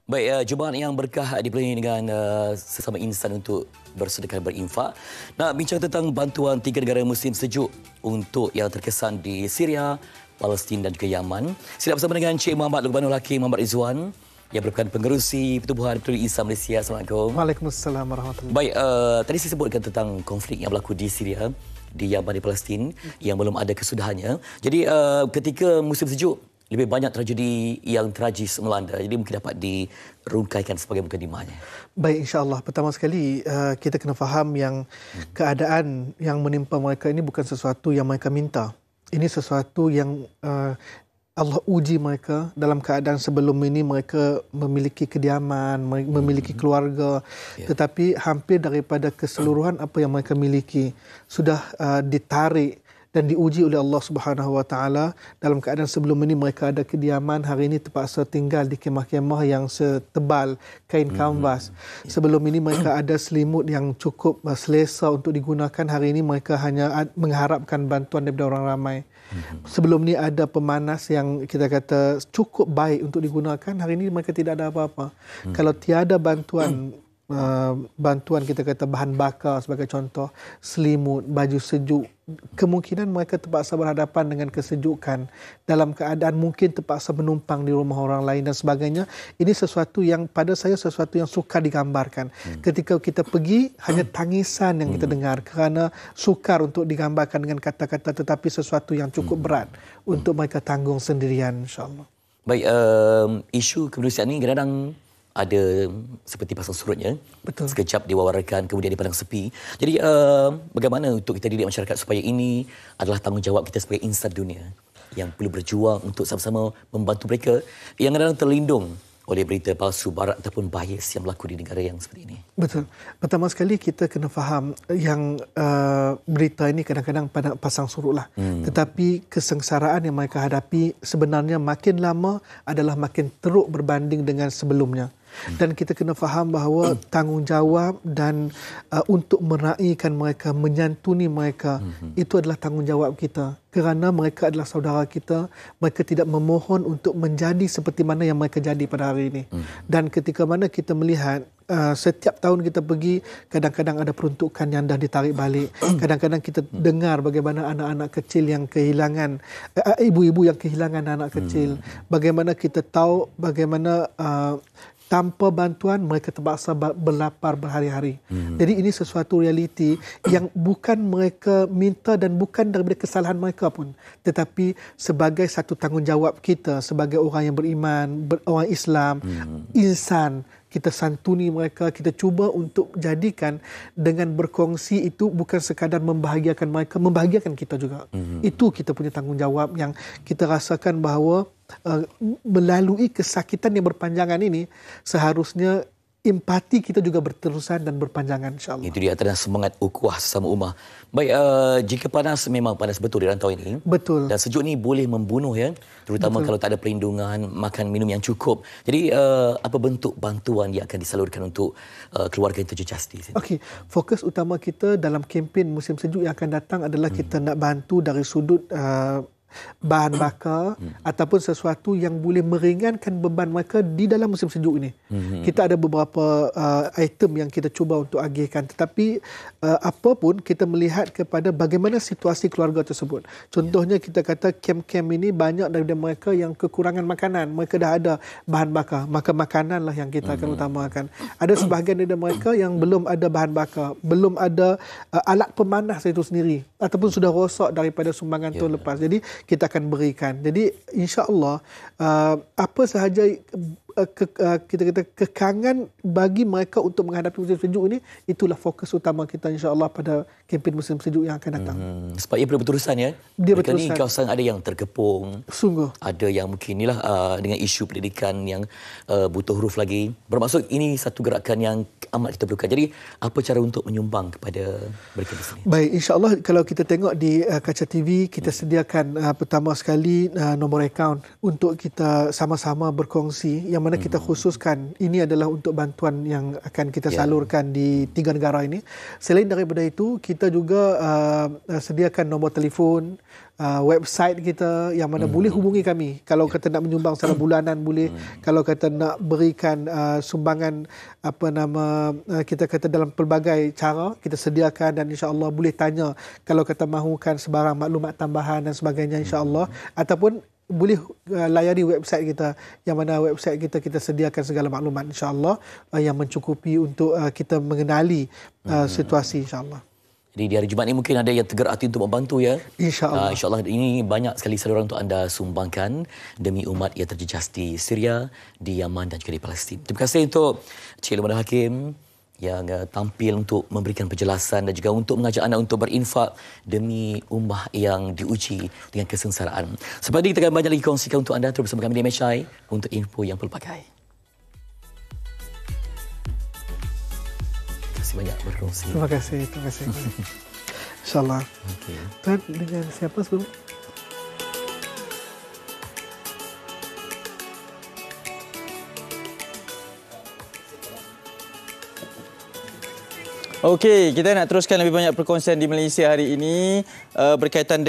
Baik, Jumaat yang berkah dipenuhi dengan sesama insan untuk bersedekah berinfak. Nak bincang tentang bantuan 3 negara Muslim sejuk untuk yang terkesan di Syria, Palestin dan juga Yaman. Saya bersama dengan Cik Muhammad Luqmanul Hakim Muhammad Rizwan yang merupakan pengerusi Pertubuhan Peduli Islam Malaysia. Assalamualaikum. Waalaikumsalam warahmatullahi Baik, tadi saya sebutkan tentang konflik yang berlaku di Syria, di Yaman, di Palestin yang belum ada kesudahannya. Jadi ketika musim sejuk, lebih banyak tragedi yang tragis melanda. Jadi mungkin dapat dirungkaikan sebagai mukadimahnya. Baik, insya-Allah. Pertama sekali kita kena faham yang keadaan yang menimpa mereka ini bukan sesuatu yang mereka minta. Ini sesuatu yang Allah uji mereka dalam keadaan sebelum ini mereka memiliki kediaman, memiliki keluarga, tetapi hampir daripada keseluruhan apa yang mereka miliki sudah ditarik dan diuji oleh Allah Subhanahu Wa Taala. Dalam keadaan sebelum ini mereka ada kediaman, hari ini terpaksa tinggal di kemah-kemah yang setebal kain kanvas. Sebelum ini mereka ada selimut yang cukup selesa untuk digunakan, hari ini mereka hanya mengharapkan bantuan daripada orang ramai. Sebelum ini ada pemanas yang kita kata cukup baik untuk digunakan, hari ini mereka tidak ada apa-apa. Kalau tiada bantuan kita kata bahan bakar sebagai contoh, selimut, baju sejuk, kemungkinan mereka terpaksa berhadapan dengan kesejukan dalam keadaan mungkin terpaksa menumpang di rumah orang lain dan sebagainya. Ini sesuatu yang pada saya sesuatu yang sukar digambarkan. Ketika kita pergi hanya tangisan yang kita dengar kerana sukar untuk digambarkan dengan kata-kata, tetapi sesuatu yang cukup berat untuk mereka tanggung sendirian, insya-Allah. Baik, isu kemanusiaan ini kadang-kadang ada seperti pasang surutnya. Betul. Sekejap diwawarakan, kemudian dipandang sepi. Jadi bagaimana untuk kita didik masyarakat supaya ini adalah tanggungjawab kita sebagai insan dunia yang perlu berjuang untuk sama-sama membantu mereka yang kadang-kadang terlindung oleh berita palsu barat ataupun bias yang berlaku di negara yang seperti ini. Betul. Pertama sekali kita kena faham yang berita ini kadang-kadang pasang surut lah. Tetapi kesengsaraan yang mereka hadapi sebenarnya makin lama adalah makin teruk berbanding dengan sebelumnya. Dan kita kena faham bahawa tanggungjawab dan untuk meraihkan mereka, menyantuni mereka, itu adalah tanggungjawab kita. Kerana mereka adalah saudara kita, mereka tidak memohon untuk menjadi seperti mana yang mereka jadi pada hari ini. Dan ketika mana kita melihat setiap tahun kita pergi, kadang-kadang ada peruntukan yang dah ditarik balik. Kadang-kadang kita dengar bagaimana anak-anak kecil yang kehilangan, ibu-ibu yang kehilangan anak kecil. Bagaimana kita tahu bagaimana tanpa bantuan mereka terpaksa berlapar berhari-hari. Jadi ini sesuatu realiti yang bukan mereka minta dan bukan daripada kesalahan mereka pun, tetapi sebagai satu tanggungjawab kita sebagai orang yang beriman, orang Islam, insan, kita santuni mereka, kita cuba untuk jadikan dengan berkongsi itu bukan sekadar membahagiakan mereka, membahagiakan kita juga. Itu kita punya tanggungjawab yang kita rasakan bahawa melalui kesakitan yang berpanjangan ini seharusnya empati kita juga berterusan dan berpanjangan, insya-Allah. Itu dia antara semangat ukhuwah sesama ummah. Baik, jika panas memang panas betul di rantau ini. Betul. Dan sejuk ni boleh membunuh ya, terutama kalau tak ada perlindungan, makan minum yang cukup. Jadi apa bentuk bantuan yang akan disalurkan untuk keluarga yang terjejas di sini? Okey, fokus utama kita dalam kempen musim sejuk yang akan datang adalah kita nak bantu dari sudut bahan bakar ataupun sesuatu yang boleh meringankan beban mereka di dalam musim sejuk ini. Kita ada beberapa item yang kita cuba untuk agihkan, tetapi apapun kita melihat kepada bagaimana situasi keluarga tersebut. Contohnya kita kata kem-kem ini banyak daripada mereka yang kekurangan makanan, mereka dah ada bahan bakar, maka makananlah yang kita akan utamakan. Ada sebahagian daripada mereka yang belum ada bahan bakar, belum ada alat pemanas itu sendiri ataupun sudah rosak daripada sumbangan tahun lepas. Jadi kita akan berikan. Jadi insya-Allah apa sahaja kita kata kekangan bagi mereka untuk menghadapi musim sejuk ini, itulah fokus utama kita insya-Allah pada kempen musim sejuk yang akan datang. Sebab ia perlu berterusan ya. Dia Mereka berterusan. ni kawasan ada yang terkepung. Sungguh. Ada yang mungkin inilah dengan isu pendidikan yang butuh huruf lagi. Bermaksud ini satu gerakan yang amat kita perlukan. Jadi apa cara untuk menyumbang kepada mereka di sini? Baik, insya-Allah kalau kita tengok di Kaca TV, kita sediakan pertama sekali nombor akaun untuk kita sama-sama berkongsi. Yang yang mana kita khususkan ini adalah untuk bantuan yang akan kita salurkan di 3 negara ini. Selain daripada itu, kita juga sediakan nombor telefon, website kita yang mana boleh hubungi kami. Kalau kata nak menyumbang secara bulanan boleh, kalau kata nak berikan sumbangan kita kata dalam pelbagai cara kita sediakan, dan insya-Allah boleh tanya kalau kata mahukan sebarang maklumat tambahan dan sebagainya insya-Allah, ataupun boleh layari website kita, yang mana website kita sediakan segala maklumat insya-Allah yang mencukupi untuk kita mengenali situasi insya-Allah. Jadi di hari Jumaat ini mungkin ada yang tergerak hati untuk membantu ya. InsyaAllah. InsyaAllah ini banyak sekali saluran untuk anda sumbangkan demi umat yang terjejas di Syria, di Yaman dan juga di Palestin. Terima kasih untuk Cik Luman Hakim yang tampil untuk memberikan penjelasan dan juga untuk mengajak anda untuk berinfak demi ummah yang diuji dengan kesengsaraan. Seperti kita akan banyak lagi kongsikan untuk anda terus bersama kami di MHI untuk info yang pelbagai. Terima kasih banyak berkongsi. Terima kasih. InsyaAllah. Okay. Tuan dengan siapa sebelum? Okey, kita nak teruskan lebih banyak perkongsian di Malaysia hari ini berkaitan dengan